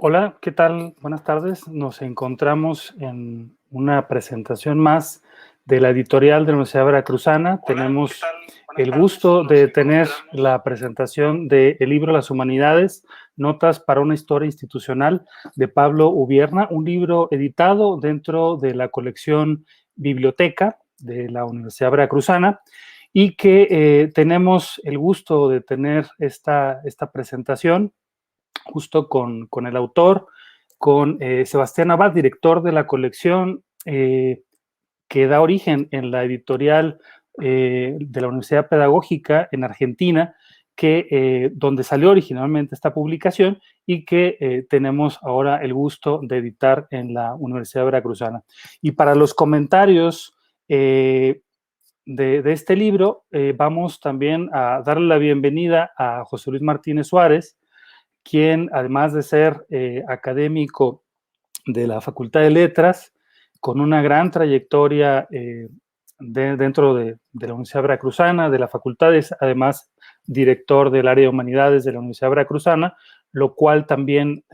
Hola, ¿qué tal? Buenas tardes. Nos encontramos en una presentación más de la editorial de la Universidad Veracruzana. Tenemos el gusto de tener la presentación del libro Las Humanidades, Notas para una Historia Institucional de Pablo Ubierna, un libro editado dentro de la colección Biblioteca de la Universidad Veracruzana y que tenemos el gusto de tener esta presentación justo con el autor, con Sebastián Abad, director de la colección que da origen en la editorial de la Universidad Pedagógica en Argentina, donde salió originalmente esta publicación y que tenemos ahora el gusto de editar en la Universidad Veracruzana. Y para los comentarios de este libro, vamos también a darle la bienvenida a José Luis Martínez Suárez, quien, además de ser académico de la Facultad de Letras, con una gran trayectoria dentro de la Universidad Veracruzana, de la facultad, es además director del área de humanidades de la Universidad Veracruzana, lo cual también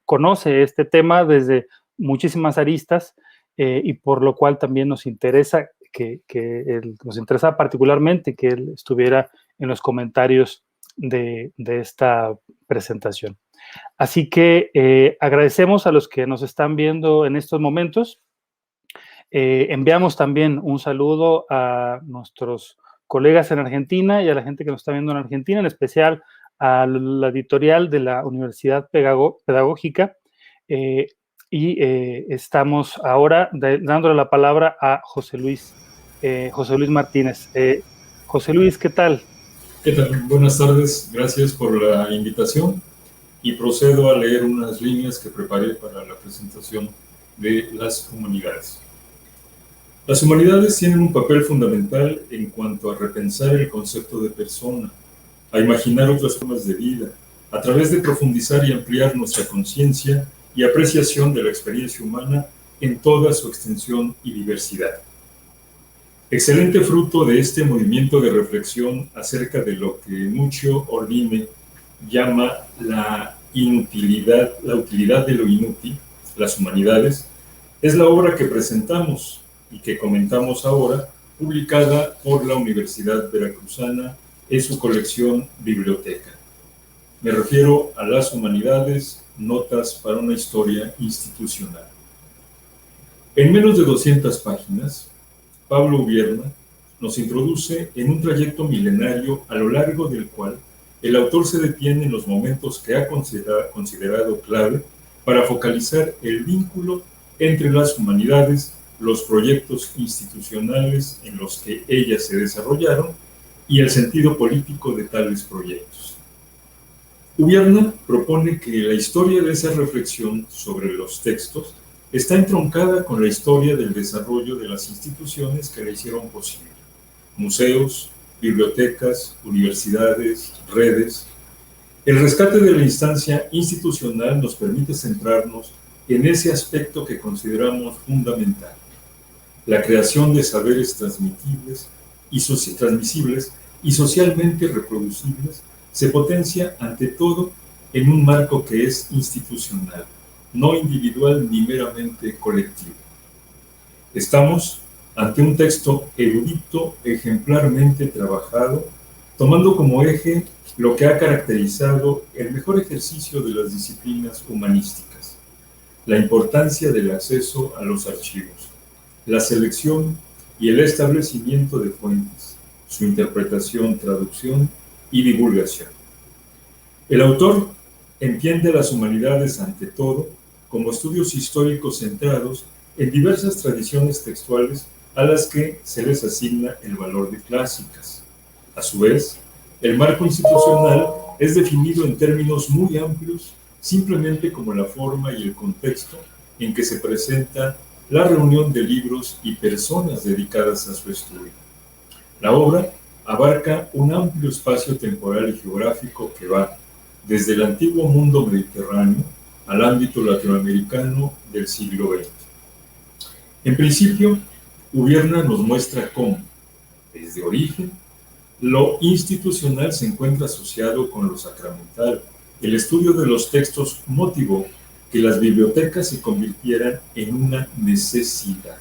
conoce este tema desde muchísimas aristas y por lo cual también nos interesa nos interesa particularmente que él estuviera en los comentarios de esta presentación. Así que agradecemos a los que nos están viendo en estos momentos. Enviamos también un saludo a nuestros colegas en Argentina y a la gente que nos está viendo en Argentina, en especial a la editorial de la Universidad Pedagógica. Estamos ahora dándole la palabra a José Luis Martínez. José Luis, ¿qué tal? ¿Qué tal? Buenas tardes, gracias por la invitación y procedo a leer unas líneas que preparé para la presentación de las humanidades. Las humanidades tienen un papel fundamental en cuanto a repensar el concepto de persona, a imaginar otras formas de vida, a través de profundizar y ampliar nuestra conciencia y apreciación de la experiencia humana en toda su extensión y diversidad. Excelente fruto de este movimiento de reflexión acerca de lo que Muccio Ordine llama la utilidad de lo inútil, las humanidades, es la obra que presentamos y que comentamos ahora, publicada por la Universidad Veracruzana en su colección Biblioteca. Me refiero a Las Humanidades, Notas para una Historia Institucional. En menos de 200 páginas, Pablo Ubierna nos introduce en un trayecto milenario a lo largo del cual el autor se detiene en los momentos que ha considerado clave para focalizar el vínculo entre las humanidades, los proyectos institucionales en los que ellas se desarrollaron y el sentido político de tales proyectos. Ubierna propone que la historia de esa reflexión sobre los textos está entroncada con la historia del desarrollo de las instituciones que la hicieron posible. Museos, bibliotecas, universidades, redes. El rescate de la instancia institucional nos permite centrarnos en ese aspecto que consideramos fundamental: la creación de saberes transmisibles y socialmente reproducibles se potencia ante todo en un marco que es institucional, no individual ni meramente colectivo. Estamos ante un texto erudito, ejemplarmente trabajado, tomando como eje lo que ha caracterizado el mejor ejercicio de las disciplinas humanísticas: la importancia del acceso a los archivos, la selección y el establecimiento de fuentes, su interpretación, traducción y divulgación. El autor entiende las humanidades ante todo como estudios históricos centrados en diversas tradiciones textuales a las que se les asigna el valor de clásicas. A su vez, el marco institucional es definido en términos muy amplios, simplemente como la forma y el contexto en que se presenta la reunión de libros y personas dedicadas a su estudio. La obra abarca un amplio espacio temporal y geográfico que va desde el antiguo mundo mediterráneo al ámbito latinoamericano del siglo XX. En principio, Ubierna nos muestra cómo, desde origen, lo institucional se encuentra asociado con lo sacramental, El estudio de los textos motivó que las bibliotecas se convirtieran en una necesidad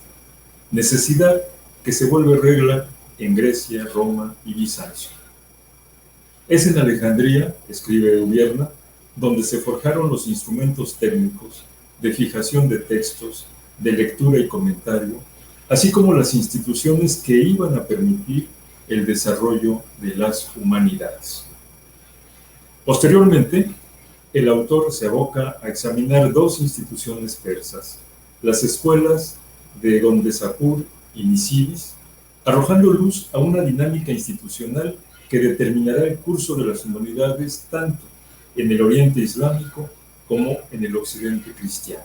que se vuelve regla en Grecia, Roma y Bizancio. Es en Alejandría, escribe Ubierna, donde se forjaron los instrumentos técnicos de fijación de textos, de lectura y comentario, así como las instituciones que iban a permitir el desarrollo de las humanidades. Posteriormente, el autor se aboca a examinar dos instituciones persas, las escuelas de Gondesapur y Nisibis, arrojando luz a una dinámica institucional que determinará el curso de las humanidades tanto en el Oriente Islámico como en el Occidente cristiano.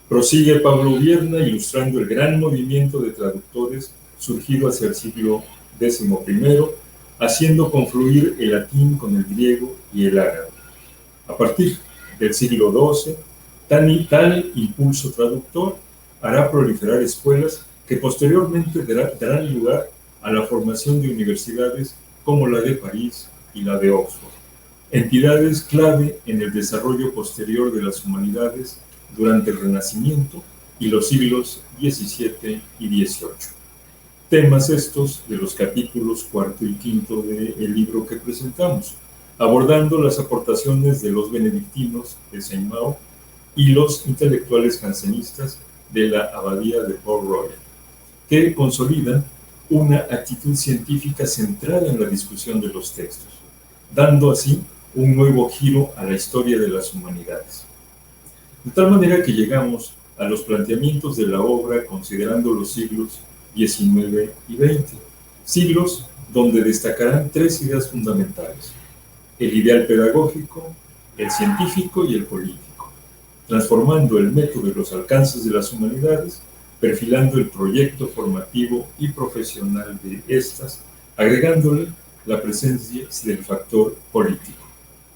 Prosigue Pablo Ubierna ilustrando el gran movimiento de traductores surgido hacia el siglo XI, haciendo confluir el latín con el griego y el árabe. A partir del siglo XII, tal impulso traductor hará proliferar escuelas que posteriormente darán lugar a la formación de universidades como la de París y la de Oxford, entidades clave en el desarrollo posterior de las humanidades durante el Renacimiento y los siglos XVII y XVIII. Temas estos de los capítulos 4 y 5 del libro que presentamos, abordando las aportaciones de los benedictinos de Saint-Mao y los intelectuales jansenistas de la abadía de Port-Royal, que consolidan una actitud científica centrada en la discusión de los textos, dando así un nuevo giro a la historia de las humanidades. De tal manera que llegamos a los planteamientos de la obra considerando los siglos XIX y XX, siglos donde destacarán tres ideas fundamentales: el ideal pedagógico, el científico y el político, transformando el método de los alcances de las humanidades, perfilando el proyecto formativo y profesional de estas, agregándole la presencia del factor político,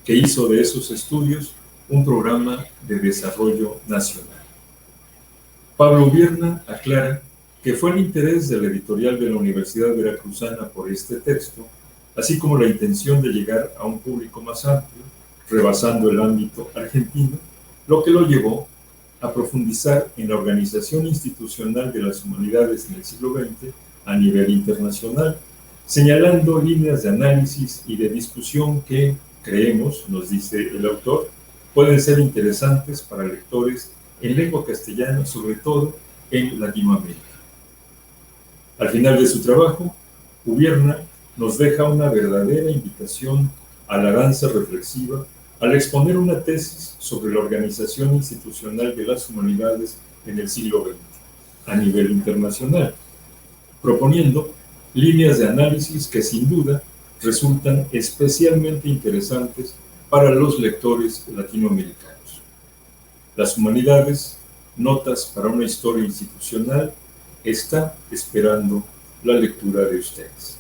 que hizo de esos estudios un programa de desarrollo nacional. Pablo Ubierna aclara que fue el interés de la editorial de la Universidad Veracruzana por este texto, así como la intención de llegar a un público más amplio, rebasando el ámbito argentino, lo que lo llevó a profundizar en la organización institucional de las humanidades en el siglo XX a nivel internacional, señalando líneas de análisis y de discusión que, creemos, nos dice el autor, pueden ser interesantes para lectores en lengua castellana, sobre todo en Latinoamérica. Al final de su trabajo, Ubierna nos deja una verdadera invitación a la danza reflexiva al exponer una tesis sobre la organización institucional de las humanidades en el siglo XX a nivel internacional, proponiendo líneas de análisis que sin duda resultan especialmente interesantes para los lectores latinoamericanos. Las humanidades, notas para una historia institucional, está esperando la lectura de ustedes.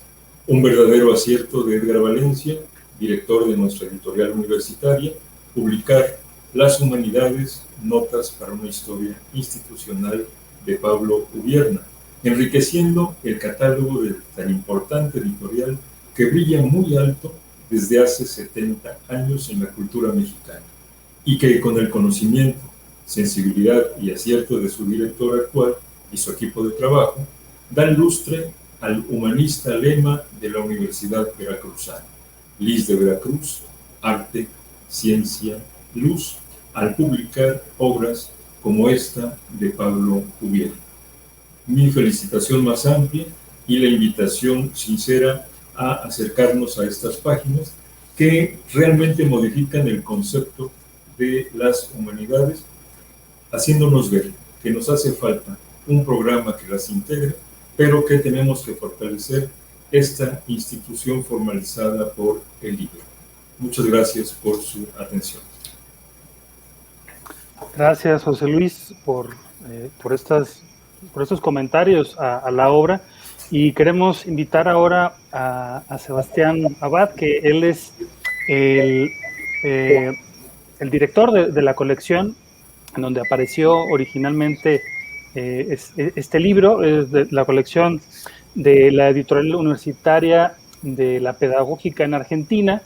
Un verdadero acierto de Edgar Valencia, director de nuestra editorial universitaria, publicar Las humanidades, notas para una historia institucional de Pablo Ubierna, enriqueciendo el catálogo de tan importante editorial que brilla muy alto desde hace 70 años en la cultura mexicana y que con el conocimiento, sensibilidad y acierto de su director actual y su equipo de trabajo, dan lustre al humanista lema de la Universidad Veracruzana: Lis de Veracruz, arte, ciencia, luz, al publicar obras como esta de Pablo Ubierna. Mi felicitación más amplia y la invitación sincera a acercarnos a estas páginas que realmente modifican el concepto de las humanidades, haciéndonos ver que nos hace falta un programa que las integre, pero que tenemos que fortalecer esta institución formalizada por el libro. Muchas gracias por su atención. Gracias, José Luis, por estos comentarios a la obra. Y queremos invitar ahora a Sebastián Abad, que él es el director de la colección, en donde apareció originalmente este libro, es de la colección de la editorial universitaria de la Pedagógica en Argentina,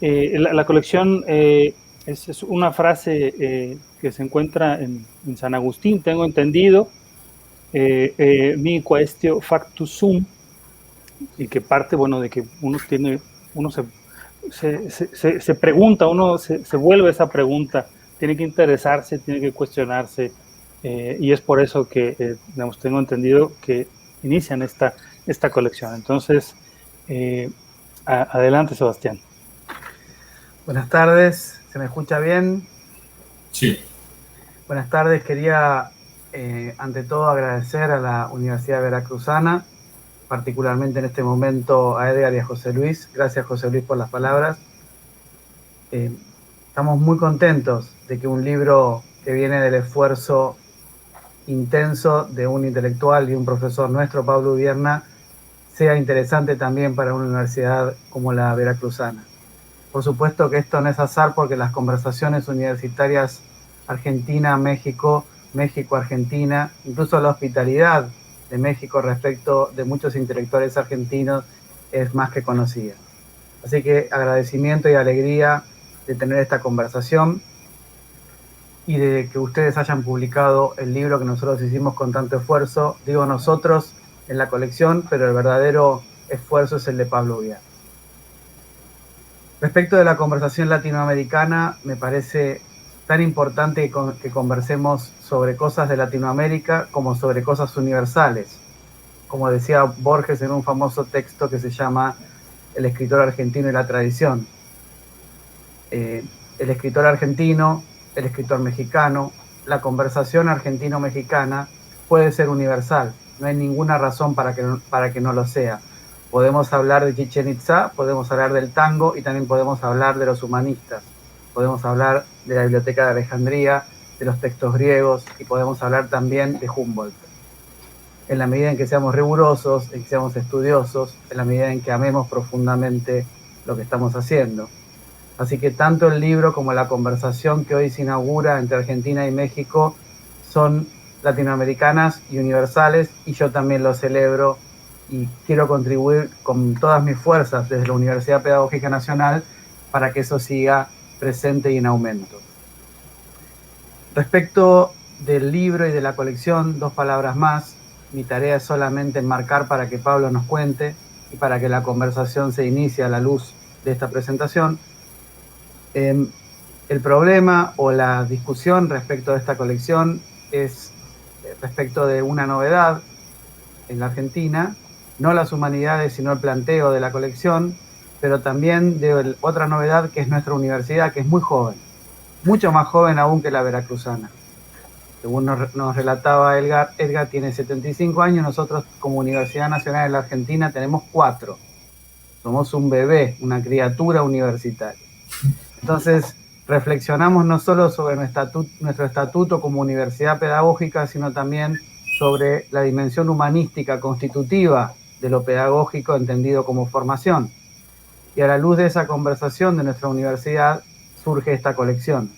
La colección es una frase que se encuentra en San Agustín, tengo entendido, mi quaestio factus sum, y que parte, bueno, de que uno se pregunta, uno se vuelve esa pregunta, tiene que interesarse, tiene que cuestionarse, y es por eso que, digamos, tengo entendido que inician esta colección. Entonces, adelante, Sebastián. Buenas tardes, ¿se me escucha bien? Sí. Buenas tardes, quería ante todo agradecer a la Universidad Veracruzana, particularmente en este momento a Edgar y a José Luis. Gracias, José Luis, por las palabras. Estamos muy contentos de que un libro que viene del esfuerzo intenso de un intelectual y un profesor nuestro, Pablo Ubierna, sea interesante también para una universidad como la Veracruzana. Por supuesto que esto no es azar, porque las conversaciones universitarias Argentina-México, México-Argentina, incluso la hospitalidad de México respecto de muchos intelectuales argentinos es más que conocida. Así que agradecimiento y alegría de tener esta conversación y de que ustedes hayan publicado el libro que nosotros hicimos con tanto esfuerzo. Digo nosotros en la colección, pero el verdadero esfuerzo es el de Pablo Ubierna. Respecto de la conversación latinoamericana, me parece tan importante que conversemos sobre cosas de Latinoamérica como sobre cosas universales. Como decía Borges en un famoso texto que se llama El escritor argentino y la tradición. El escritor argentino, el escritor mexicano, la conversación argentino-mexicana puede ser universal. No hay ninguna razón para que no lo sea. Podemos hablar de Chichén Itzá, podemos hablar del tango y también podemos hablar de los humanistas. Podemos hablar de la Biblioteca de Alejandría, de los textos griegos y podemos hablar también de Humboldt. En la medida en que seamos rigurosos, en que seamos estudiosos, en la medida en que amemos profundamente lo que estamos haciendo. Así que tanto el libro como la conversación que hoy se inaugura entre Argentina y México son latinoamericanas y universales, y yo también lo celebro y quiero contribuir con todas mis fuerzas desde la Universidad Pedagógica Nacional para que eso siga presente y en aumento. Respecto del libro y de la colección, 2 palabras más. Mi tarea es solamente enmarcar para que Pablo nos cuente y para que la conversación se inicie a la luz de esta presentación. El problema o la discusión respecto de esta colección es respecto de una novedad en la Argentina, no las humanidades, sino el planteo de la colección, pero también de otra novedad que es nuestra universidad, que es muy joven, mucho más joven aún que la veracruzana. Según nos relataba Edgar tiene 75 años, nosotros como Universidad Nacional de la Argentina tenemos 4. Somos un bebé, una criatura universitaria. Entonces, reflexionamos no solo sobre nuestro estatuto como universidad pedagógica, sino también sobre la dimensión humanística constitutiva de lo pedagógico entendido como formación. Y a la luz de esa conversación de nuestra universidad surge esta colección.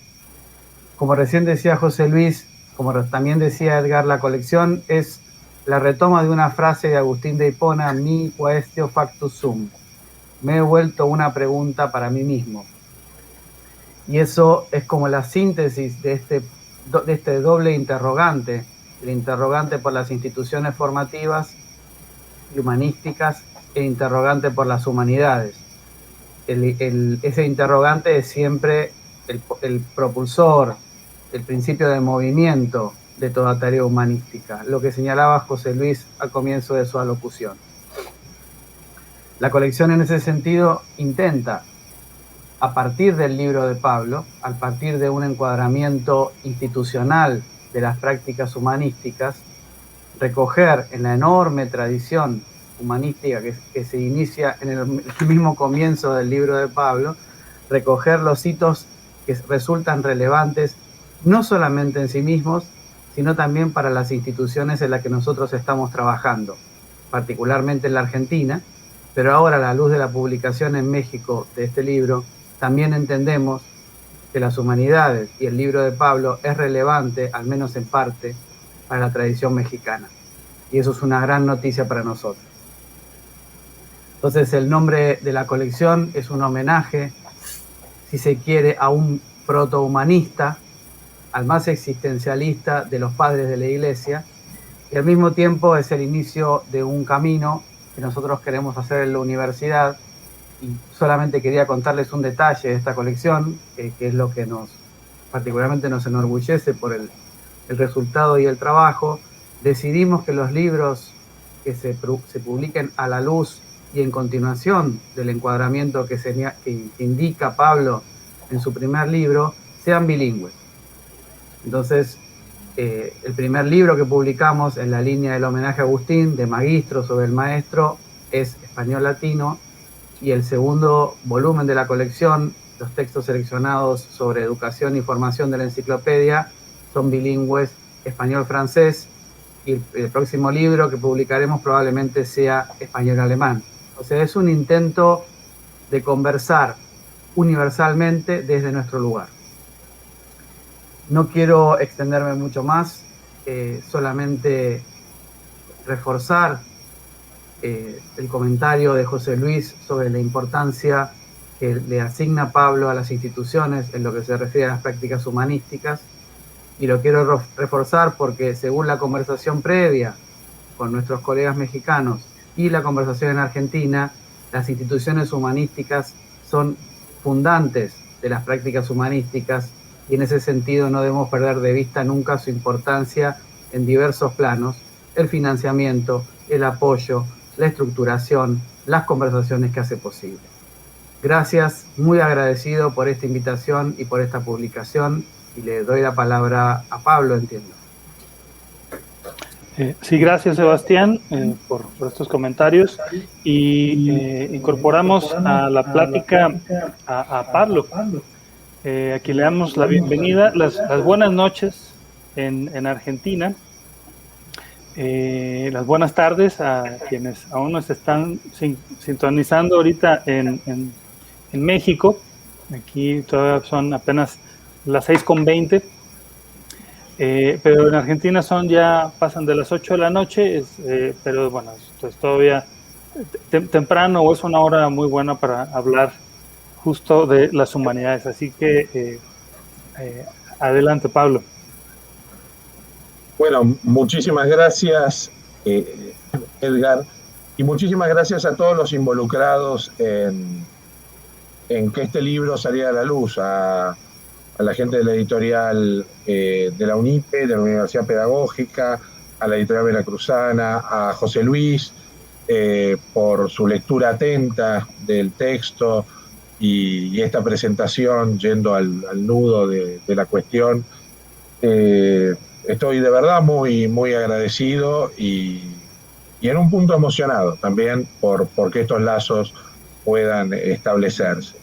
Como recién decía José Luis, como también decía Edgar, la colección es la retoma de una frase de Agustín de Hipona, mi quaestio factus sum. Me he vuelto una pregunta para mí mismo. Y eso es como la síntesis de este doble interrogante, el interrogante por las instituciones formativas y humanísticas e interrogante por las humanidades. Ese interrogante es siempre el propulsor, el principio de movimiento de toda tarea humanística, lo que señalaba José Luis al comienzo de su alocución. La colección en ese sentido intenta, a partir del libro de Pablo, a partir de un encuadramiento institucional de las prácticas humanísticas, recoger en la enorme tradición humanística que se inicia en el mismo comienzo del libro de Pablo, recoger los hitos que resultan relevantes no solamente en sí mismos, sino también para las instituciones en las que nosotros estamos trabajando, particularmente en la Argentina, pero ahora a la luz de la publicación en México de este libro, también entendemos que las humanidades y el libro de Pablo es relevante, al menos en parte, para la tradición mexicana. Y eso es una gran noticia para nosotros. Entonces el nombre de la colección es un homenaje si se quiere, a un protohumanista, al más existencialista de los padres de la Iglesia, y al mismo tiempo es el inicio de un camino que nosotros queremos hacer en la universidad. Y solamente quería contarles un detalle de esta colección, que es lo que particularmente nos enorgullece por el resultado y el trabajo. Decidimos que los libros que se publiquen a la luz y en continuación del encuadramiento que indica Pablo en su primer libro, sean bilingües. Entonces, el primer libro que publicamos en la línea del homenaje a Agustín, de Magistro sobre el Maestro, es español-latino, y el segundo volumen de la colección, los textos seleccionados sobre educación y formación de la enciclopedia, son bilingües español-francés, y el próximo libro que publicaremos probablemente sea español-alemán. O sea, es un intento de conversar universalmente desde nuestro lugar. No quiero extenderme mucho más, solamente reforzar el comentario de José Luis sobre la importancia que le asigna Pablo a las instituciones en lo que se refiere a las prácticas humanísticas, y lo quiero reforzar porque según la conversación previa con nuestros colegas mexicanos y la conversación en Argentina, las instituciones humanísticas son fundantes de las prácticas humanísticas, y en ese sentido no debemos perder de vista nunca su importancia en diversos planos: el financiamiento, el apoyo, la estructuración, las conversaciones que hace posible. Gracias, muy agradecido por esta invitación y por esta publicación, y le doy la palabra a Pablo, entiendo. Sí, gracias Sebastián por estos comentarios, y incorporamos a la plática a Pablo, a quien le damos la bienvenida, las buenas noches en Argentina, las buenas tardes a quienes aún nos están sintonizando ahorita en México. Aquí todavía son apenas las 6:20, pero en Argentina pasan de las 8 de la noche, pero bueno, esto es todavía temprano, o es una hora muy buena para hablar justo de las humanidades. Así que adelante, Pablo. Bueno, muchísimas gracias, Edgar, y muchísimas gracias a todos los involucrados en que este libro saliera a la luz, a la gente de la editorial de la UNIPE, de la Universidad Pedagógica, a la editorial veracruzana, a José Luis, por su lectura atenta del texto y esta presentación yendo al nudo de la cuestión. Estoy de verdad muy, muy agradecido y en un punto emocionado también porque estos lazos puedan establecerse.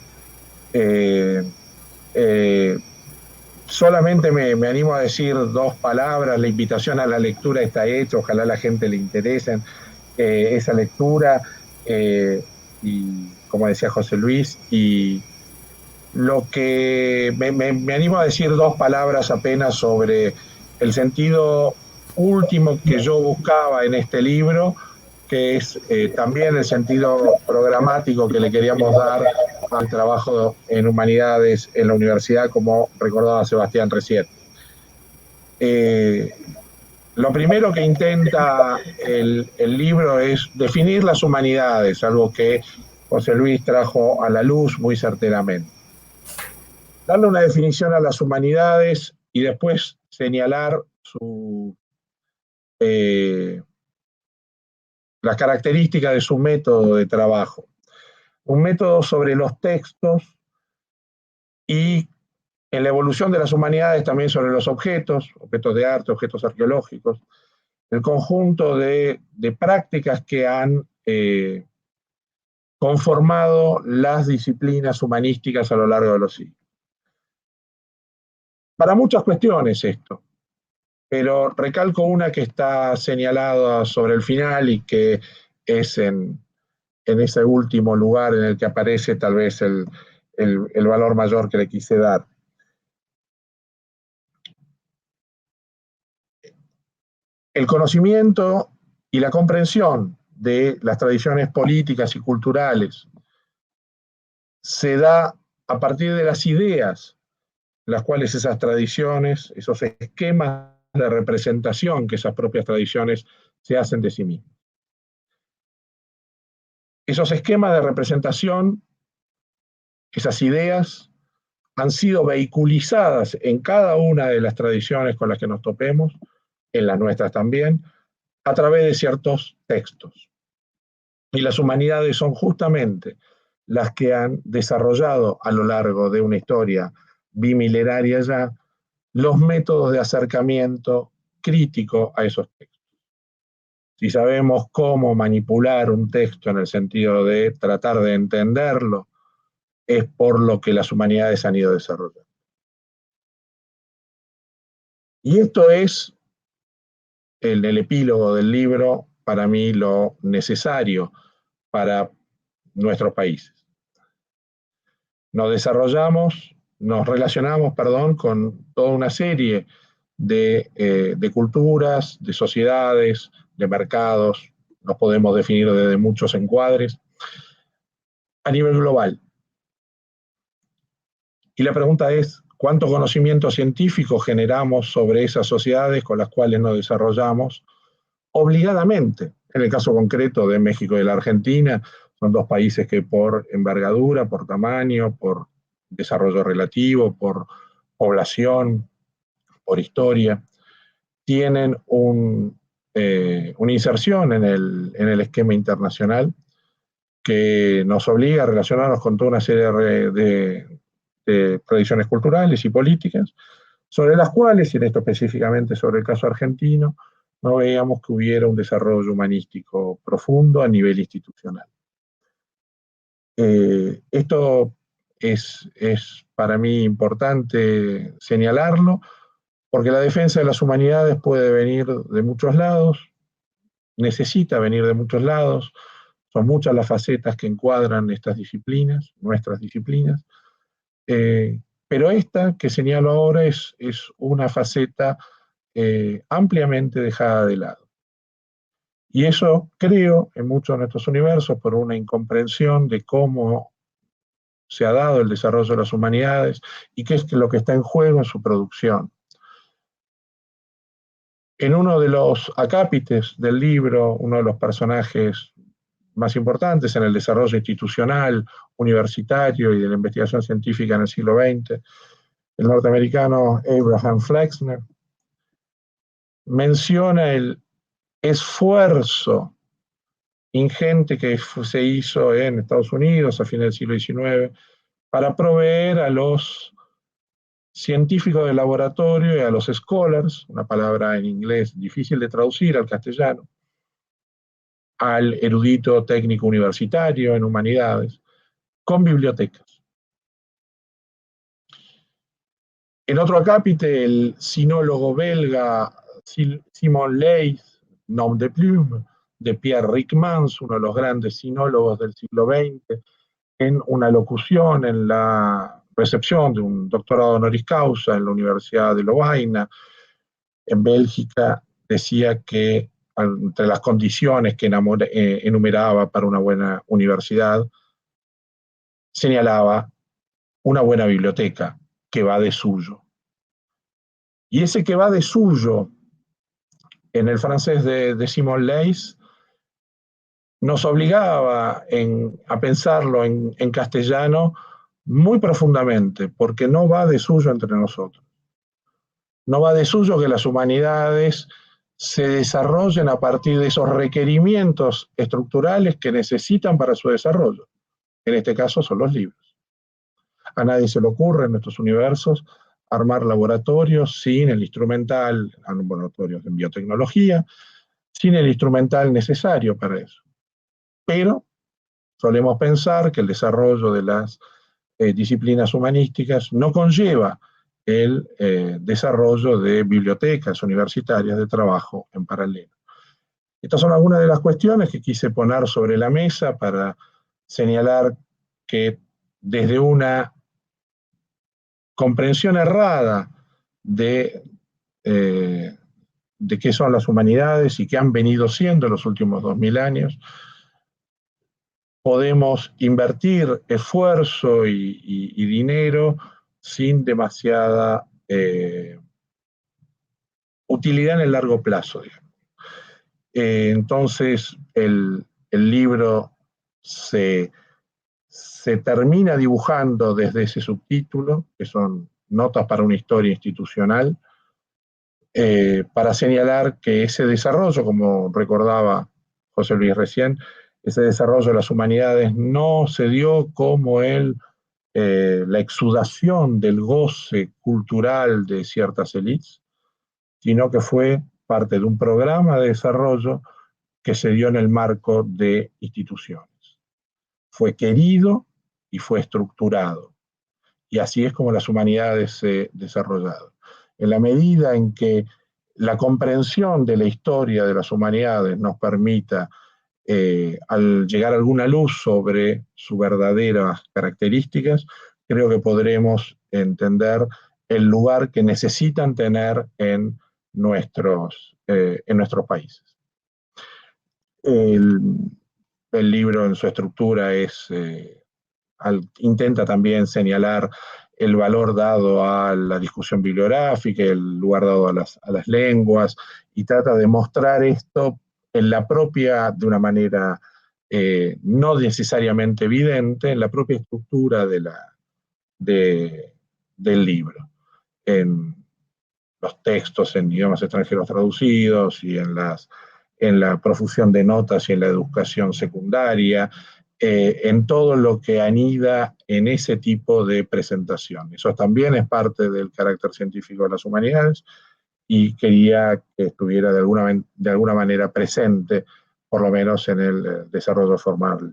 Solamente me animo a decir 2 palabras. La invitación a la lectura está hecha, ojalá a la gente le interese esa lectura, y como decía José Luis, y lo que me animo a decir 2 palabras apenas sobre el sentido último que yo buscaba en este libro, que es también el sentido programático que le queríamos dar al trabajo en humanidades en la universidad, como recordaba Sebastián recién. Lo primero que intenta el libro es definir las humanidades, algo que José Luis trajo a la luz muy certeramente. Darle una definición a las humanidades y después señalar las características de su método de trabajo. Un método sobre los textos y en la evolución de las humanidades también sobre los objetos de arte, objetos arqueológicos, el conjunto de prácticas que han conformado las disciplinas humanísticas a lo largo de los siglos. Para muchas cuestiones esto, pero recalco una que está señalada sobre el final y que es en ese último lugar en el que aparece tal vez el valor mayor que le quise dar. El conocimiento y la comprensión de las tradiciones políticas y culturales se da a partir de las ideas, las cuales esas tradiciones, esos esquemas de representación que esas propias tradiciones se hacen de sí mismas. Esos esquemas de representación, esas ideas, han sido vehiculizadas en cada una de las tradiciones con las que nos topemos, en las nuestras también, a través de ciertos textos. Y las humanidades son justamente las que han desarrollado a lo largo de una historia bimilenaria ya los métodos de acercamiento crítico a esos textos. Si sabemos cómo manipular un texto en el sentido de tratar de entenderlo, es por lo que las humanidades han ido desarrollando. Y esto es, en el epílogo del libro, para mí lo necesario para nuestros países. Nos relacionamos, con toda una serie de culturas, de sociedades, de mercados, nos podemos definir desde muchos encuadres, a nivel global. Y la pregunta es, ¿cuánto conocimiento científico generamos sobre esas sociedades con las cuales nos desarrollamos obligadamente? En el caso concreto de México y la Argentina, son dos países que por envergadura, por tamaño, por desarrollo relativo, por población, por historia, tienen una inserción en el esquema internacional que nos obliga a relacionarnos con toda una serie de tradiciones culturales y políticas, sobre las cuales, y en esto específicamente sobre el caso argentino, no veíamos que hubiera un desarrollo humanístico profundo a nivel institucional. Esto es para mí importante señalarlo, porque la defensa de las humanidades puede venir de muchos lados, necesita venir de muchos lados, son muchas las facetas que encuadran estas disciplinas, nuestras disciplinas, pero esta que señalo ahora es una faceta ampliamente dejada de lado. Y eso, creo, en muchos de nuestros universos, por una incomprensión de cómo se ha dado el desarrollo de las humanidades y qué es lo que está en juego en su producción. En uno de los acápites del libro, uno de los personajes más importantes en el desarrollo institucional, universitario y de la investigación científica en el siglo XX, el norteamericano Abraham Flexner, menciona el esfuerzo ingente que se hizo en Estados Unidos a fines del siglo XIX para proveer a los científicos de laboratorio y a los scholars, una palabra en inglés difícil de traducir al castellano, al erudito técnico universitario en humanidades, con bibliotecas. En otro acápite, el sinólogo belga Simon Leys, nom de plume, de Pierre Ryckmans, uno de los grandes sinólogos del siglo XX, en una locución en la recepción de un doctorado honoris causa en la Universidad de Lovaina, en Bélgica, decía que entre las condiciones que enumeraba para una buena universidad, señalaba una buena biblioteca que va de suyo. Y ese que va de suyo, en el francés de Simon Leys, nos obligaba a pensarlo en castellano muy profundamente, porque no va de suyo entre nosotros. No va de suyo que las humanidades se desarrollen a partir de esos requerimientos estructurales que necesitan para su desarrollo. En este caso son los libros. A nadie se le ocurre en nuestros universos armar laboratorios sin el instrumental, laboratorios en biotecnología, sin el instrumental necesario para eso. Pero solemos pensar que el desarrollo de las disciplinas humanísticas no conlleva el desarrollo de bibliotecas universitarias de trabajo en paralelo. Estas son algunas de las cuestiones que quise poner sobre la mesa para señalar que desde una comprensión errada de qué son las humanidades y qué han venido siendo en los últimos 2000 años, podemos invertir esfuerzo y dinero sin demasiada utilidad en el largo plazo, digamos. Entonces, el libro se termina dibujando desde ese subtítulo, que son Notas para una historia institucional, para señalar que ese desarrollo, como recordaba José Luis recién, ese desarrollo de las humanidades no se dio como la exudación del goce cultural de ciertas élites, sino que fue parte de un programa de desarrollo que se dio en el marco de instituciones. Fue querido y fue estructurado. Y así es como las humanidades se desarrollaron. En la medida en que la comprensión de la historia de las humanidades nos permita, al llegar a alguna luz sobre sus verdaderas características, creo que podremos entender el lugar que necesitan tener en nuestros países. El libro en su estructura intenta también señalar el valor dado a la discusión bibliográfica, el lugar dado a las lenguas, y trata de mostrar esto en la propia, de una manera no necesariamente evidente, en la propia estructura del libro, en los textos en idiomas extranjeros traducidos y en la profusión de notas y en la educación secundaria, en todo lo que anida en ese tipo de presentación. Eso también es parte del carácter científico de las humanidades y quería que estuviera de alguna manera presente, por lo menos en el desarrollo formal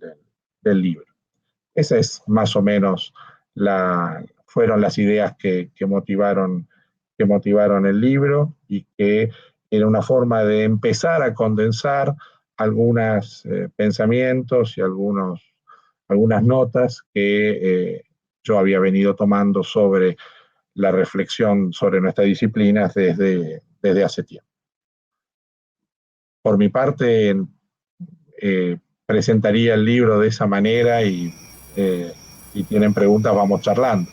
del libro. Esas es más o menos fueron las ideas que motivaron el libro, y que era una forma de empezar a condensar algunos pensamientos y algunas notas que yo había venido tomando sobre la reflexión sobre nuestras disciplinas desde hace tiempo. Por mi parte, presentaría el libro de esa manera, y si tienen preguntas vamos charlando.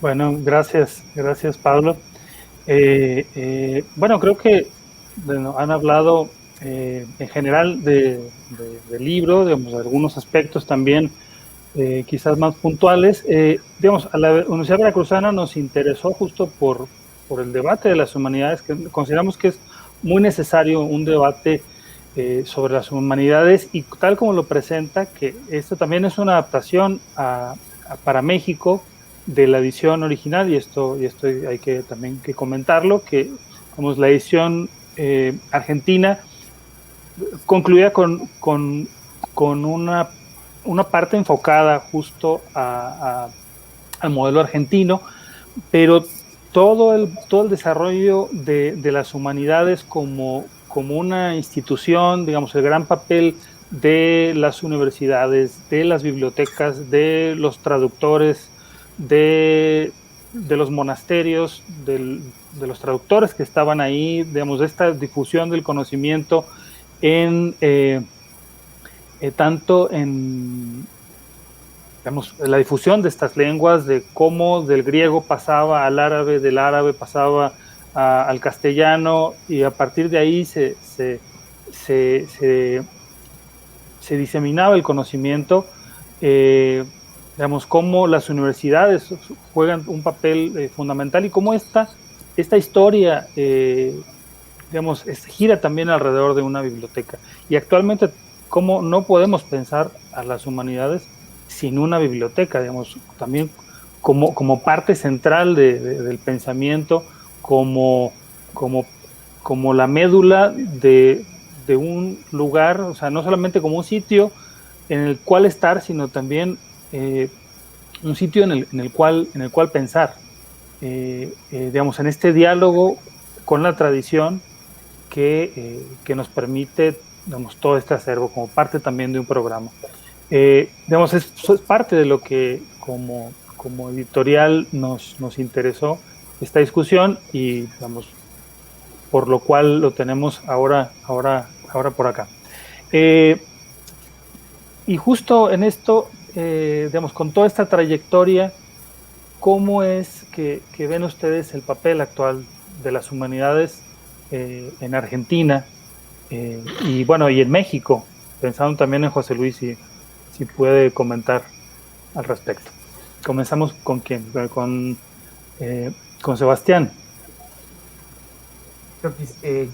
Bueno, gracias Pablo. Bueno, creo que han hablado en general del libro, digamos, de algunos aspectos también quizás más puntuales. Digamos, a la Universidad Veracruzana nos interesó justo por el debate de las humanidades, que consideramos que es muy necesario un debate sobre las humanidades, y tal como lo presenta, que esto también es una adaptación para México de la edición original, y esto hay que también que comentarlo, que como la edición argentina concluía con una parte enfocada justo al modelo argentino, pero todo el desarrollo de las humanidades como una institución, digamos, el gran papel de las universidades, de las bibliotecas, de los traductores, de los monasterios, de los traductores que estaban ahí, digamos, de esta difusión del conocimiento tanto en, digamos, la difusión de estas lenguas, de cómo del griego pasaba al árabe, del árabe pasaba al castellano, y a partir de ahí se diseminaba el conocimiento. Digamos, cómo las universidades juegan un papel fundamental, y cómo esta historia digamos, gira también alrededor de una biblioteca. Y actualmente, cómo no podemos pensar a las humanidades sin una biblioteca, digamos, también como parte central del pensamiento, como la médula de un lugar, o sea, no solamente como un sitio en el cual estar, sino también un sitio en el cual pensar, digamos, en este diálogo con la tradición que nos permite, digamos, todo este acervo como parte también de un programa. Digamos, eso es parte de lo que como editorial nos interesó esta discusión, y digamos, por lo cual lo tenemos ahora por acá. Y justo en esto, digamos, con toda esta trayectoria, ¿cómo es que ven ustedes el papel actual de las humanidades en Argentina y bueno, y en México? Pensando también en José Luis, si puede comentar al respecto. Comenzamos con quién, con Sebastián. Yo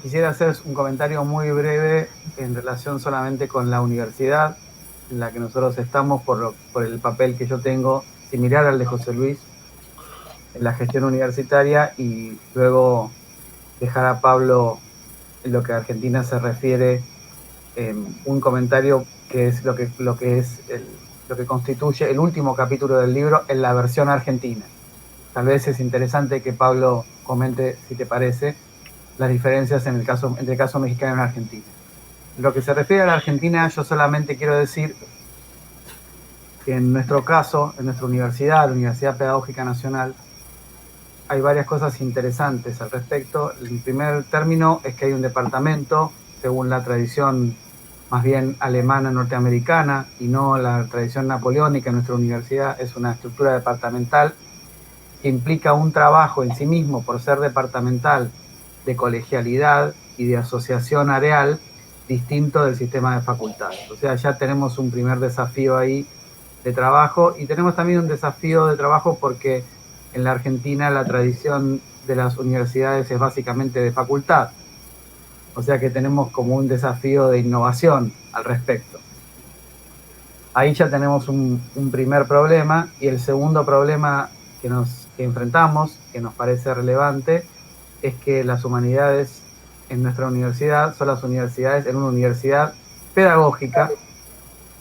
quisiera hacer un comentario muy breve en relación solamente con la universidad en la que nosotros estamos por el papel que yo tengo, similar al de José Luis, en la gestión universitaria, y luego dejar a Pablo en lo que a Argentina se refiere, un comentario que es lo que constituye el último capítulo del libro en la versión argentina. Tal vez es interesante que Pablo comente, si te parece, las diferencias entre el caso mexicano y argentino. En lo que se refiere a la Argentina, yo solamente quiero decir que en nuestro caso, en nuestra universidad, la Universidad Pedagógica Nacional, hay varias cosas interesantes al respecto. El primer término es que hay un departamento, según la tradición más bien alemana norteamericana y no la tradición napoleónica. En nuestra universidad es una estructura departamental que implica un trabajo en sí mismo, por ser departamental, de colegialidad y de asociación areal, distinto del sistema de facultades. O sea, ya tenemos un primer desafío ahí de trabajo, y tenemos también un desafío de trabajo porque en la Argentina la tradición de las universidades es básicamente de facultad. O sea que tenemos como un desafío de innovación al respecto. Ahí ya tenemos un primer problema, y el segundo problema que enfrentamos, que nos parece relevante, es que las humanidades en nuestra universidad son las universidades en una universidad pedagógica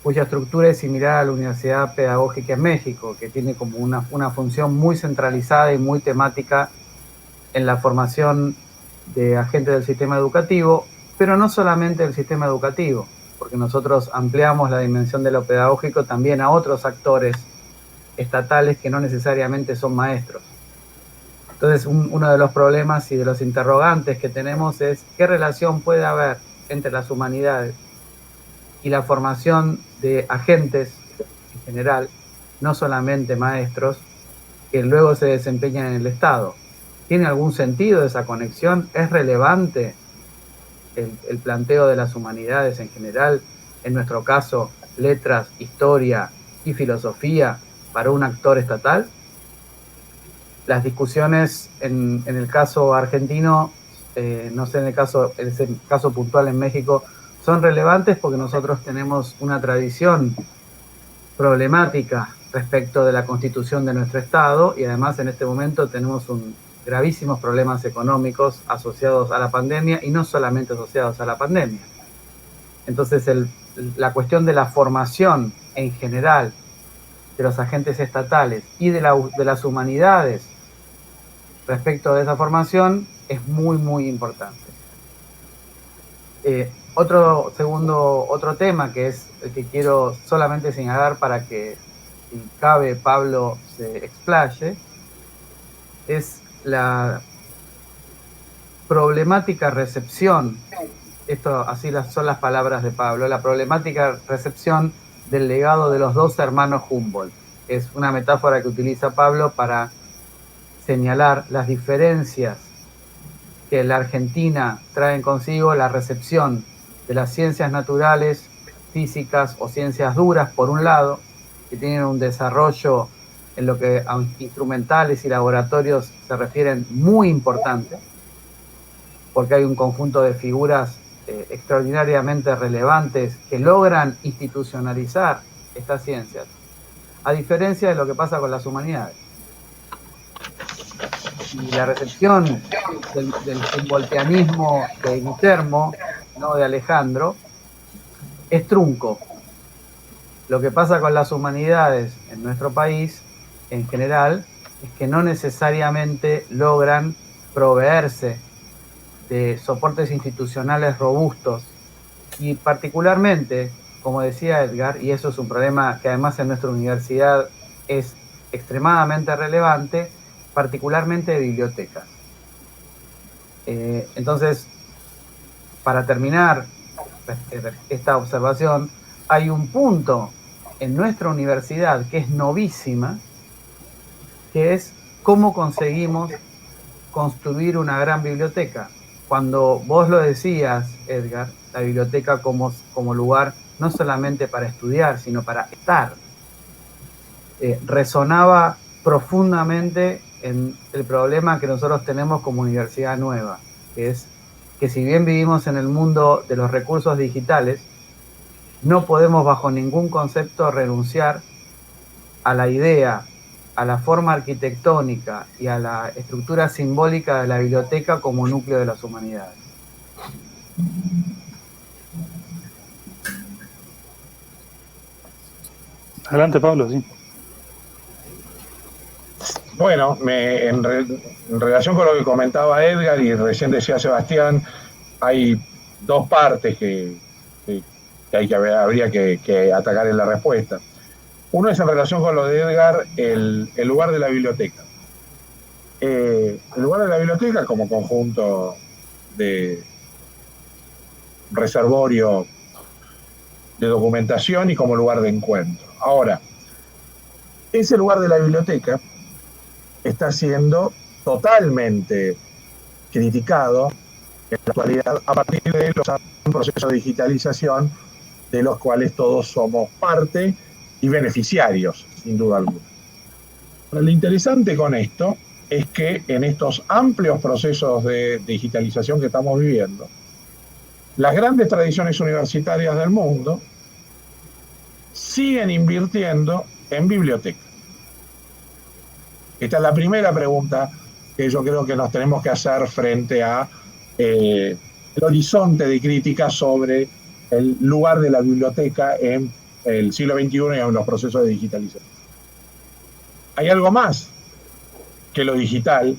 cuya estructura es similar a la Universidad Pedagógica en México, que tiene como una función muy centralizada y muy temática en la formación de agentes del sistema educativo, pero no solamente del sistema educativo, porque nosotros ampliamos la dimensión de lo pedagógico también a otros actores estatales que no necesariamente son maestros. Entonces, uno de los problemas y de los interrogantes que tenemos es qué relación puede haber entre las humanidades y la formación de agentes en general, no solamente maestros, que luego se desempeñan en el Estado. ¿Tiene algún sentido esa conexión? ¿Es relevante el planteo de las humanidades en general, en nuestro caso, letras, historia y filosofía, para un actor estatal? Las discusiones en el caso argentino, no sé, en el caso puntual en México, son relevantes porque nosotros tenemos una tradición problemática respecto de la constitución de nuestro Estado, y además en este momento tenemos gravísimos problemas económicos asociados a la pandemia, y no solamente asociados a la pandemia. Entonces la cuestión de la formación en general de los agentes estatales y de las humanidades respecto de esa formación es muy, muy importante. Otro tema que es el que quiero solamente señalar para que, si cabe, Pablo se explaye, es la problemática recepción. Esto así son las palabras de Pablo, la problemática recepción del legado de los dos hermanos Humboldt. Es una metáfora que utiliza Pablo para señalar las diferencias que la Argentina trae consigo la recepción de las ciencias naturales, físicas o ciencias duras, por un lado, que tienen un desarrollo en lo que a instrumentales y laboratorios se refieren muy importante, porque hay un conjunto de figuras extraordinariamente relevantes que logran institucionalizar estas ciencias, a diferencia de lo que pasa con las humanidades. Y la recepción del humboldtianismo de Guillermo, no de Alejandro, es trunco. Lo que pasa con las humanidades en nuestro país, en general, es que no necesariamente logran proveerse de soportes institucionales robustos, y particularmente, como decía Edgar, y eso es un problema que además en nuestra universidad es extremadamente relevante, particularmente de bibliotecas. Entonces, para terminar, esta observación, hay un punto en nuestra universidad que es novísima, que es cómo conseguimos construir una gran biblioteca. Cuando vos lo decías, Edgar, la biblioteca como lugar no solamente para estudiar, sino para estar, resonaba profundamente en el problema que nosotros tenemos como universidad nueva, que es que si bien vivimos en el mundo de los recursos digitales, no podemos bajo ningún concepto renunciar a la idea, a la forma arquitectónica y a la estructura simbólica de la biblioteca como núcleo de las humanidades. Adelante, Pablo, sí. Bueno, en relación con lo que comentaba Edgar y recién decía Sebastián, hay dos partes que habría que atacar en la respuesta. Uno es en relación con lo de Edgar, el lugar de la biblioteca. El lugar de la biblioteca como conjunto de reservorio de documentación y como lugar de encuentro. Ahora, ese lugar de la biblioteca está siendo totalmente criticado en la actualidad a partir de los procesos de digitalización de los cuales todos somos parte y beneficiarios, sin duda alguna. Pero lo interesante con esto es que en estos amplios procesos de digitalización que estamos viviendo, las grandes tradiciones universitarias del mundo siguen invirtiendo en bibliotecas. Esta es la primera pregunta que yo creo que nos tenemos que hacer frente a el horizonte de crítica sobre el lugar de la biblioteca en el siglo XXI y en los procesos de digitalización. Hay algo más que lo digital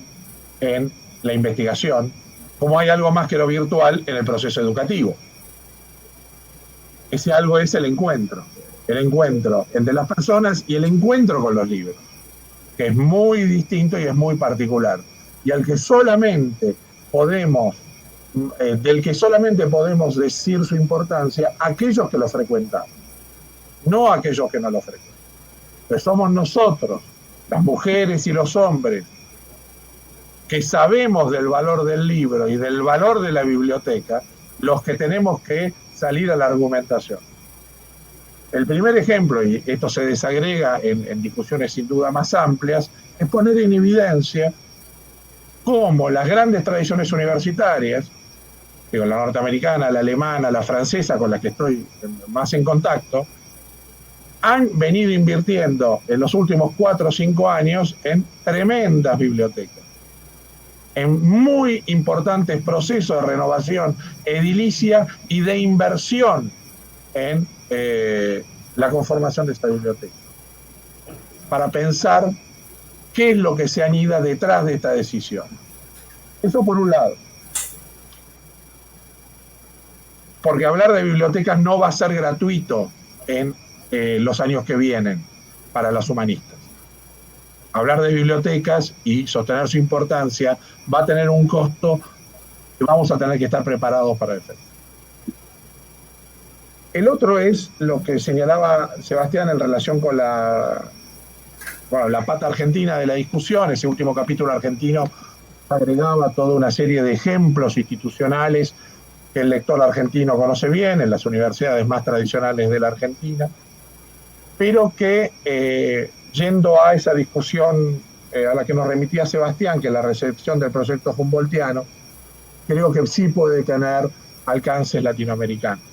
en la investigación, como hay algo más que lo virtual en el proceso educativo. Ese algo es el encuentro entre las personas y el encuentro con los libros, que es muy distinto y es muy particular, y al que solamente podemos, del que solamente podemos decir su importancia aquellos que lo frecuentamos, no aquellos que no lo frecuentan. Pues somos nosotros, las mujeres y los hombres, que sabemos del valor del libro y del valor de la biblioteca, los que tenemos que salir a la argumentación. El primer ejemplo, y esto se desagrega en discusiones sin duda más amplias, es poner en evidencia cómo las grandes tradiciones universitarias, digo, la norteamericana, la alemana, la francesa, con las que estoy más en contacto, han venido invirtiendo en los últimos 4 o 5 años en tremendas bibliotecas, en muy importantes procesos de renovación edilicia y de inversión en la conformación de esta biblioteca, para pensar qué es lo que se anida detrás de esta decisión. Eso por un lado. Porque hablar de bibliotecas no va a ser gratuito en los años que vienen para los humanistas. Hablar de bibliotecas y sostener su importancia va a tener un costo que vamos a tener que estar preparados para defender. El otro es lo que señalaba Sebastián en relación con la pata argentina de la discusión. Ese último capítulo argentino agregaba toda una serie de ejemplos institucionales que el lector argentino conoce bien en las universidades más tradicionales de la Argentina, pero que yendo a esa discusión a la que nos remitía Sebastián, que es la recepción del proyecto humboldtiano, creo que sí puede tener alcances latinoamericanos.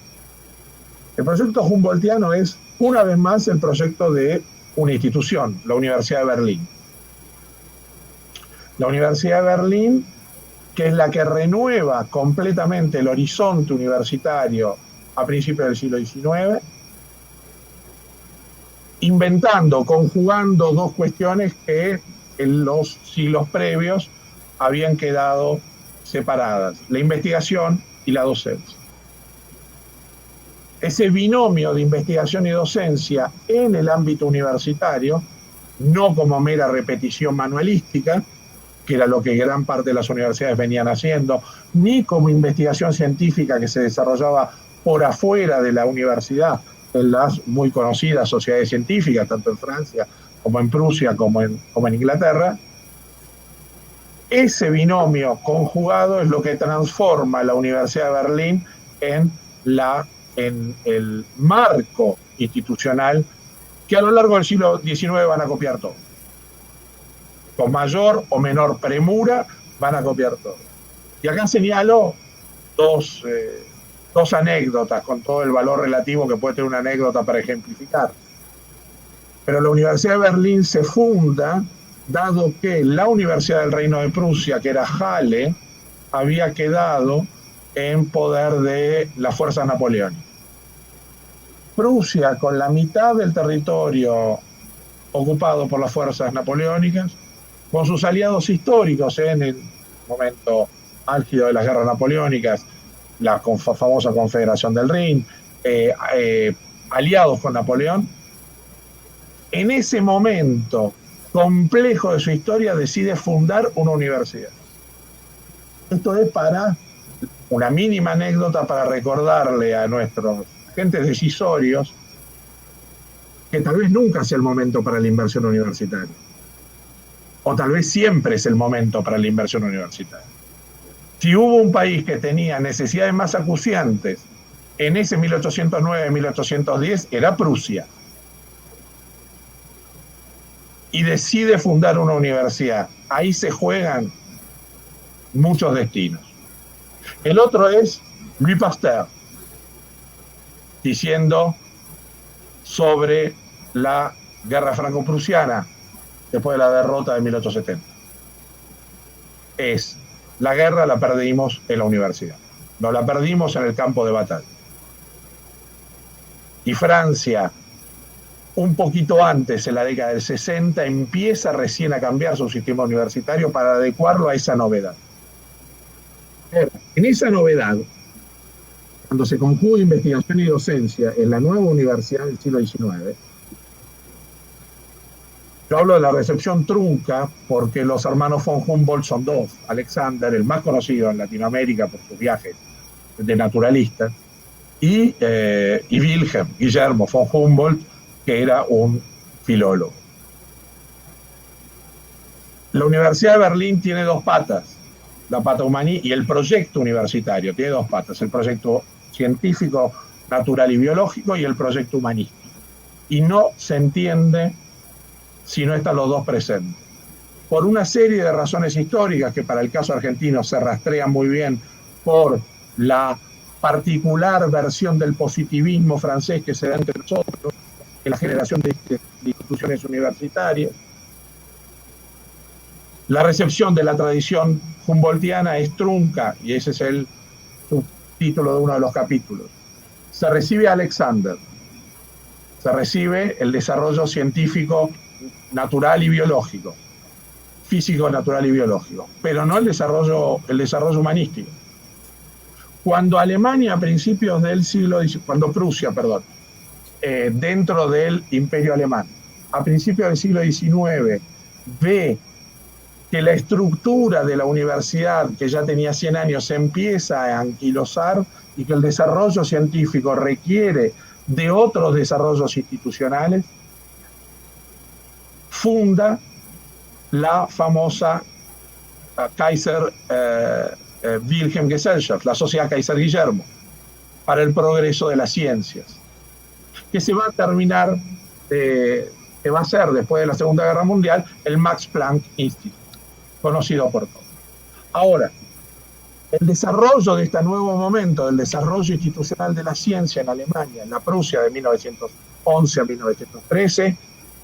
El proyecto humboldtiano es, una vez más, el proyecto de una institución, la Universidad de Berlín. La Universidad de Berlín, que es la que renueva completamente el horizonte universitario a principios del siglo XIX, inventando, conjugando dos cuestiones que en los siglos previos habían quedado separadas: la investigación y la docencia. Ese binomio de investigación y docencia en el ámbito universitario, no como mera repetición manualística, que era lo que gran parte de las universidades venían haciendo, ni como investigación científica que se desarrollaba por afuera de la universidad, en las muy conocidas sociedades científicas, tanto en Francia como en Prusia, como en Inglaterra. Ese binomio conjugado es lo que transforma la Universidad de Berlín en el marco institucional que a lo largo del siglo XIX van a copiar todo. Con mayor o menor premura van a copiar todo. Y acá señalo dos anécdotas, con todo el valor relativo que puede tener una anécdota para ejemplificar. Pero la Universidad de Berlín se funda dado que la Universidad del Reino de Prusia, que era Halle, había quedado en poder de las fuerzas napoleónicas. Prusia, con la mitad del territorio ocupado por las fuerzas napoleónicas, con sus aliados históricos en el momento álgido de las guerras napoleónicas, la famosa Confederación del Rin, aliados con Napoleón, en ese momento complejo de su historia decide fundar una universidad. Esto es para una mínima anécdota para recordarle a nuestros agentes decisorios que tal vez nunca sea el momento para la inversión universitaria. O tal vez siempre es el momento para la inversión universitaria. Si hubo un país que tenía necesidades más acuciantes en ese 1809-1810, era Prusia. Y decide fundar una universidad. Ahí se juegan muchos destinos. El otro es Louis Pasteur, diciendo sobre la guerra franco-prusiana después de la derrota de 1870. La guerra la perdimos en la universidad, no la perdimos en el campo de batalla. Y Francia, un poquito antes, en la década del 60, empieza recién a cambiar su sistema universitario para adecuarlo a esa novedad. En esa novedad, cuando se conjuga investigación y docencia en la nueva universidad del siglo XIX, yo hablo de la recepción trunca porque los hermanos von Humboldt son dos. Alexander, el más conocido en Latinoamérica por sus viajes de naturalista, y Wilhelm, Guillermo von Humboldt, que era un filólogo. La Universidad de Berlín tiene dos patas, la pata humanista y el proyecto universitario tiene dos patas, el proyecto científico, natural y biológico y el proyecto humanista. Y no se entiende si no están los dos presentes. Por una serie de razones históricas que para el caso argentino se rastrean muy bien por la particular versión del positivismo francés que se da entre nosotros, en la generación de instituciones universitarias. La recepción de la tradición humboldtiana es trunca, y ese es el subtítulo de uno de los capítulos. Se recibe a Alexander, se recibe el desarrollo científico natural y biológico, físico, natural y biológico, pero no el desarrollo humanístico. Cuando Alemania a principios del siglo XIX, cuando Prusia, dentro del Imperio Alemán, a principios del siglo XIX, ve que la estructura de la universidad, que ya tenía 100 años, se empieza a anquilosar y que el desarrollo científico requiere de otros desarrollos institucionales, funda la famosa Kaiser Wilhelm Gesellschaft, la Sociedad Kaiser Guillermo, para el progreso de las ciencias, que se va a terminar, que va a ser después de la Segunda Guerra Mundial, el Max Planck Institute, conocido por todos. Ahora, el desarrollo de este nuevo momento, del desarrollo institucional de la ciencia en Alemania, en la Prusia de 1911 a 1913,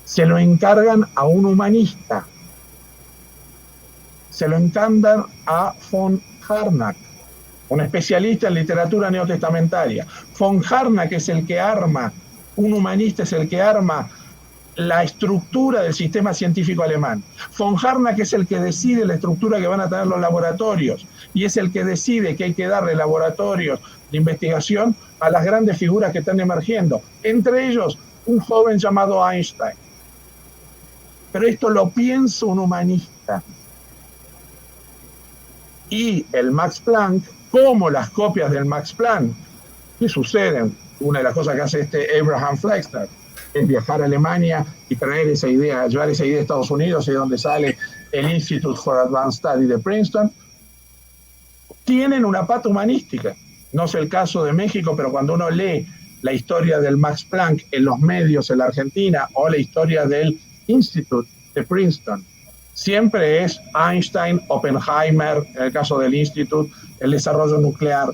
se lo encargan a un humanista. Se lo encargan a von Harnack, un especialista en literatura neotestamentaria. Von Harnack es el que arma, un humanista es el que arma la estructura del sistema científico alemán. Von Harnack es el que decide la estructura que van a tener los laboratorios y es el que decide que hay que darle laboratorios de investigación a las grandes figuras que están emergiendo, entre ellos un joven llamado Einstein. Pero esto lo piensa un humanista. Y el Max Planck, como las copias del Max Planck ¿Qué sucede? Una de las cosas que hace Abraham Flagstad es viajar a Alemania y traer esa idea, llevar esa idea a Estados Unidos, y donde sale el Institute for Advanced Study de Princeton. Tienen una pata humanística. No es el caso de México, pero cuando uno lee la historia del Max Planck en los medios en la Argentina o la historia del Institute de Princeton, siempre es Einstein, Oppenheimer, en el caso del Institute, el desarrollo nuclear,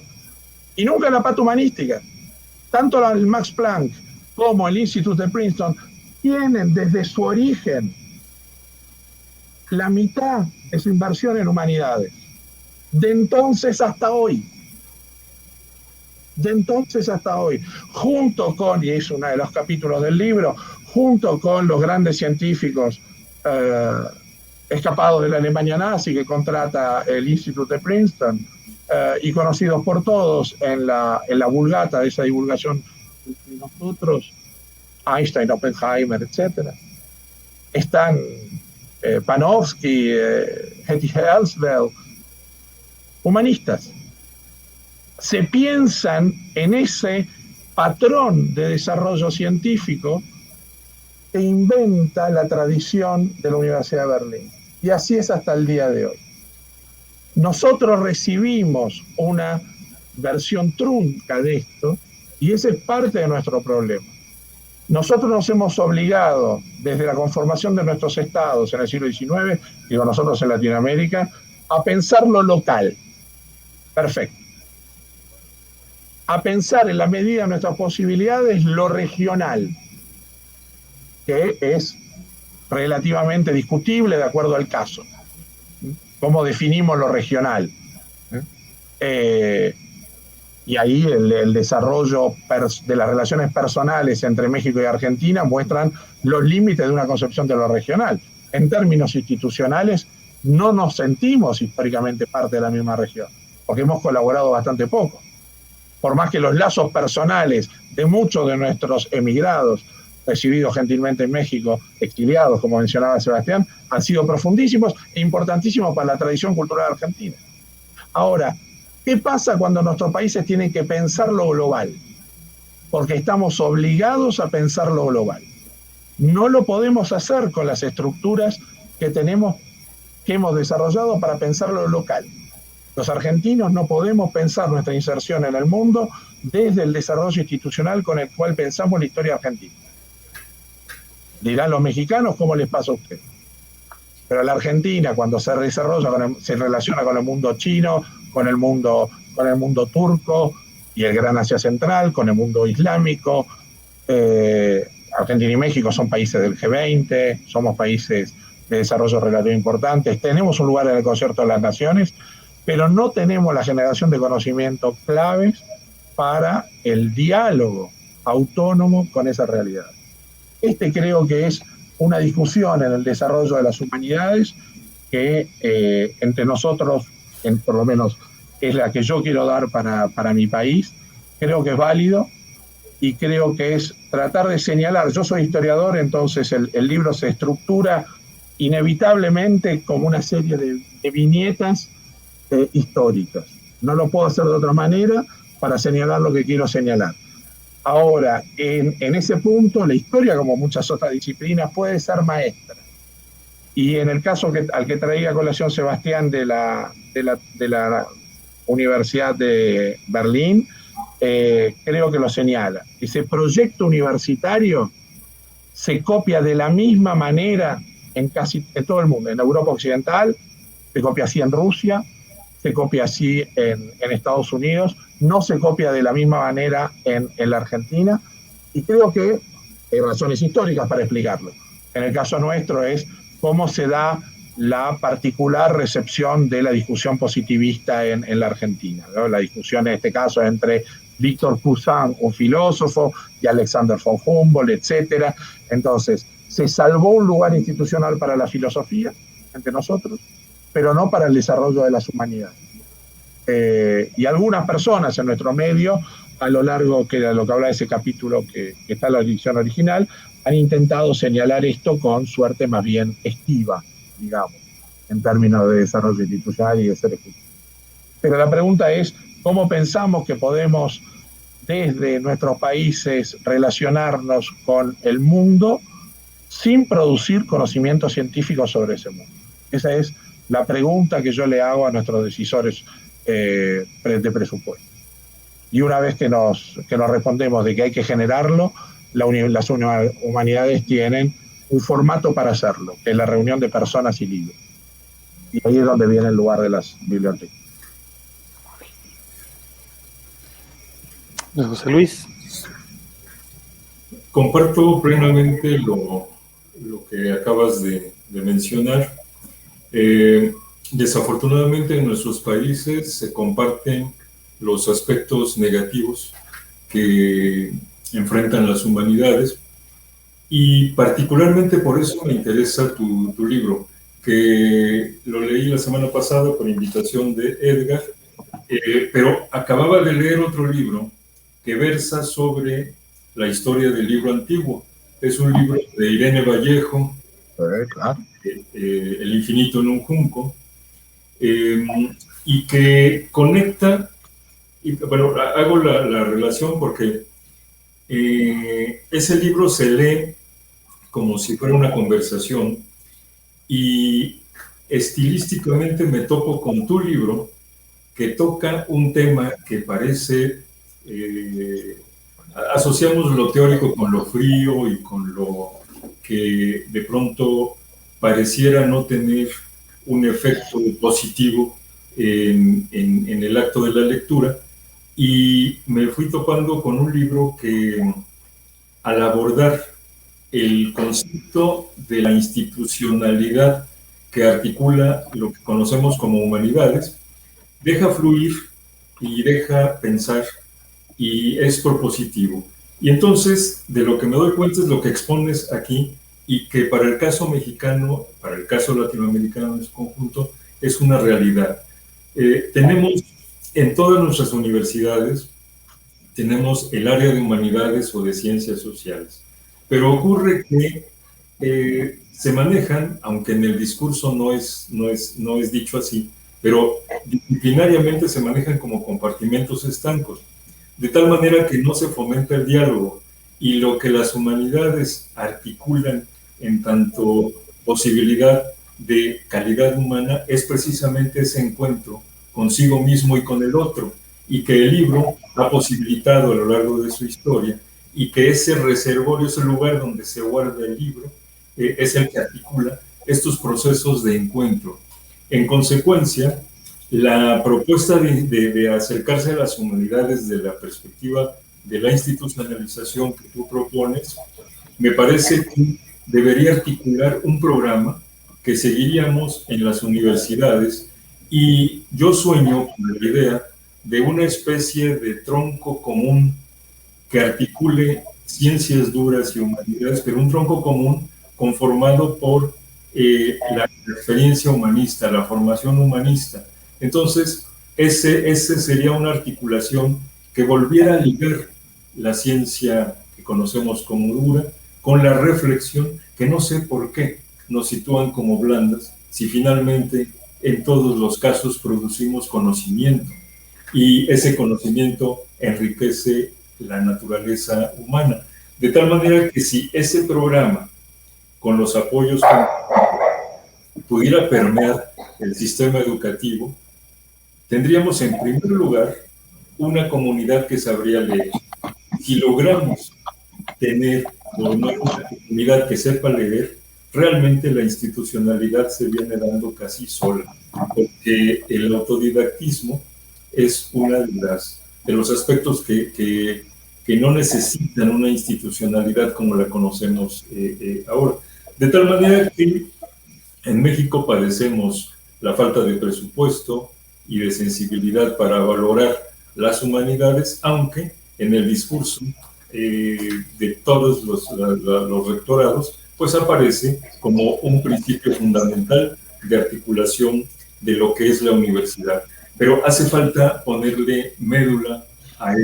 y nunca la pata humanística. Tanto el Max Planck como el Institute de Princeton tienen desde su origen la mitad de su inversión en humanidades. De entonces hasta hoy. De entonces hasta hoy. Junto con, y es uno de los capítulos del libro, junto con los grandes científicos escapados de la Alemania nazi que contrata el Institute de Princeton, y conocidos por todos en la Vulgata, de esa divulgación de nosotros, Einstein, Oppenheimer, etc. Están Panofsky, Hetty Elsbeth, humanistas. Se piensan en ese patrón de desarrollo científico que inventa la tradición de la Universidad de Berlín. Y así es hasta el día de hoy. Nosotros recibimos una versión trunca de esto, y ese es parte de nuestro problema. Nosotros nos hemos obligado, desde la conformación de nuestros estados en el siglo XIX, digo nosotros en Latinoamérica, a pensar lo local. Perfecto. A pensar en la medida de nuestras posibilidades lo regional, que es relativamente discutible de acuerdo al caso. ¿Cómo definimos lo regional? Y ahí el desarrollo de las relaciones personales entre México y Argentina muestran los límites de una concepción de lo regional. En términos institucionales, no nos sentimos históricamente parte de la misma región, porque hemos colaborado bastante poco. Por más que los lazos personales de muchos de nuestros emigrados, recibidos gentilmente en México, exiliados, como mencionaba Sebastián, han sido profundísimos e importantísimos para la tradición cultural argentina. Ahora, ¿qué pasa cuando nuestros países tienen que pensar lo global? Porque estamos obligados a pensar lo global. No lo podemos hacer con las estructuras que hemos desarrollado para pensar lo local. Los argentinos no podemos pensar nuestra inserción en el mundo desde el desarrollo institucional con el cual pensamos la historia argentina. Dirán los mexicanos, ¿cómo les pasa a ustedes? Pero la Argentina, cuando se desarrolla, se relaciona con el mundo chino, con el mundo turco y el Gran Asia Central, con el mundo islámico. Argentina y México son países del G20, somos países de desarrollo relativo importantes, tenemos un lugar en el concierto de las naciones, pero no tenemos la generación de conocimientos claves para el diálogo autónomo con esa realidad. Creo que es una discusión en el desarrollo de las humanidades que entre nosotros, por lo menos es la que yo quiero dar para mi país, creo que es válido y creo que es tratar de señalar. Yo soy historiador, entonces el libro se estructura inevitablemente como una serie de viñetas históricas. No lo puedo hacer de otra manera para señalar lo que quiero señalar. Ahora, en ese punto, la historia, como muchas otras disciplinas, puede ser maestra. Y en el caso al que traía a colación Sebastián de la Universidad de Berlín, creo que lo señala. Ese proyecto universitario se copia de la misma manera en todo el mundo. En Europa Occidental, se copia así en Rusia, se copia así en Estados Unidos, no se copia de la misma manera en la Argentina, y creo que hay razones históricas para explicarlo. En el caso nuestro es cómo se da la particular recepción de la discusión positivista en la Argentina, ¿no? La discusión en este caso entre Víctor Poussin, un filósofo, y Alexander von Humboldt, etc. Entonces, se salvó un lugar institucional para la filosofía entre nosotros, pero no para el desarrollo de las humanidades. Y algunas personas en nuestro medio, a lo largo de lo que habla de ese capítulo que está en la edición original, han intentado señalar esto con suerte más bien esquiva, digamos, en términos de desarrollo institucional y de ser efectivo. Pero la pregunta es, ¿cómo pensamos que podemos desde nuestros países relacionarnos con el mundo sin producir conocimiento científico sobre ese mundo? Esa es la pregunta que yo le hago a nuestros decisores de presupuesto. Y una vez que nos respondemos de que hay que generarlo, las humanidades tienen un formato para hacerlo, que es la reunión de personas y libros. Y ahí es donde viene el lugar de las bibliotecas. José Luis. Comparto plenamente lo que acabas de mencionar. Desafortunadamente en nuestros países se comparten los aspectos negativos que enfrentan las humanidades, y particularmente por eso me interesa tu libro, que lo leí la semana pasada por invitación de Edgar, pero acababa de leer otro libro que versa sobre la historia del libro antiguo. Es un libro de Irene Vallejo, Claro. El infinito en un junco, y que conecta, y bueno, hago la relación porque ese libro se lee como si fuera una conversación, y estilísticamente me topo con tu libro, que toca un tema que parece, asociamos lo teórico con lo frío y con lo que de pronto pareciera no tener un efecto positivo en el acto de la lectura, y me fui topando con un libro que, al abordar el concepto de la institucionalidad que articula lo que conocemos como humanidades, deja fluir y deja pensar, y es propositivo. Y entonces, de lo que me doy cuenta es lo que expones aquí, y que para el caso mexicano, para el caso latinoamericano en su conjunto, es una realidad. Tenemos en todas nuestras universidades, tenemos el área de humanidades o de ciencias sociales, pero ocurre que se manejan, aunque en el discurso no es dicho así, pero disciplinariamente se manejan como compartimentos estancos, de tal manera que no se fomenta el diálogo, y lo que las humanidades articulan en tanto posibilidad de calidad humana es precisamente ese encuentro consigo mismo y con el otro, y que el libro ha posibilitado a lo largo de su historia, y que ese reservorio, ese lugar donde se guarda el libro, es el que articula estos procesos de encuentro. En consecuencia, la propuesta de acercarse a las humanidades desde la perspectiva de la institucionalización que tú propones, me parece que debería articular un programa que seguiríamos en las universidades, y yo sueño con la idea de una especie de tronco común que articule ciencias duras y humanidades, pero un tronco común conformado por la experiencia humanista, la formación humanista. Entonces, ese sería una articulación que volviera a ligar la ciencia que conocemos como dura con la reflexión, que no sé por qué nos sitúan como blandas, si finalmente en todos los casos producimos conocimiento, y ese conocimiento enriquece la naturaleza humana. De tal manera que si ese programa, con los apoyos que pudiera permear el sistema educativo, tendríamos en primer lugar una comunidad que sabría leer. Si logramos tener una comunidad que sepa leer, realmente la institucionalidad se viene dando casi sola, porque el autodidactismo es uno de los aspectos que no necesitan una institucionalidad como la conocemos ahora. De tal manera que en México padecemos la falta de presupuesto y de sensibilidad para valorar las humanidades, aunque en el discurso de todos los rectorados, pues aparece como un principio fundamental de articulación de lo que es la universidad. Pero hace falta ponerle médula a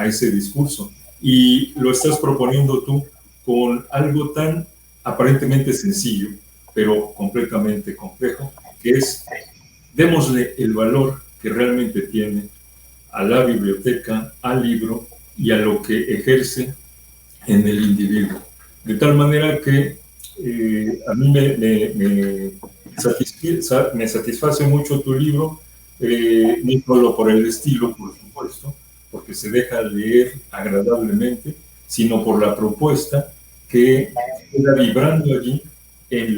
ese discurso, y lo estás proponiendo tú con algo tan aparentemente sencillo, pero completamente complejo, que es: démosle el valor que realmente tiene a la biblioteca, al libro, y a lo que ejerce en el individuo. De tal manera que a mí me satisface mucho tu libro, no solo por el estilo, por supuesto, porque se deja leer agradablemente, sino por la propuesta que queda vibrando allí en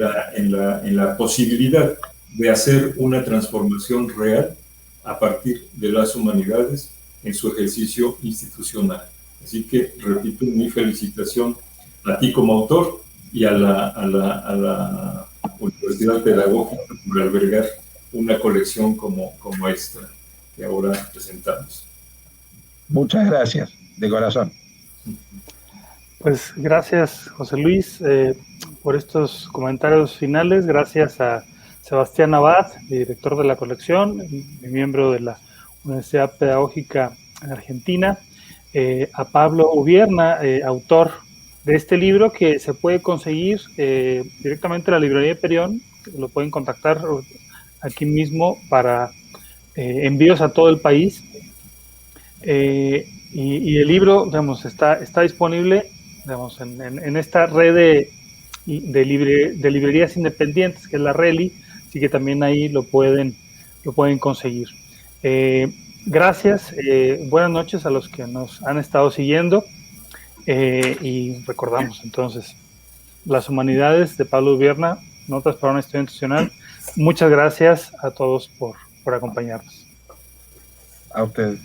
la posibilidad de hacer una transformación real a partir de las humanidades en su ejercicio institucional. Así que, repito, mi felicitación a ti como autor y a la Universidad Pedagógica por albergar una colección como esta que ahora presentamos. Muchas gracias, de corazón. Pues gracias, José Luis, por estos comentarios finales. Gracias a Sebastián Abad, director de la colección, miembro de la Universidad Pedagógica en Argentina, a Pablo Ubierna, autor de este libro que se puede conseguir directamente en la librería de Perión. Lo pueden contactar aquí mismo para envíos a todo el país. Y el libro, digamos, está disponible, digamos, en esta red de librerías independientes, que es la RELI, así que también ahí lo pueden conseguir. Gracias, buenas noches a los que nos han estado siguiendo, y recordamos entonces Las Humanidades de Pablo Ubierna, Notas para una Historia Institucional. Muchas gracias a todos por acompañarnos. A ustedes.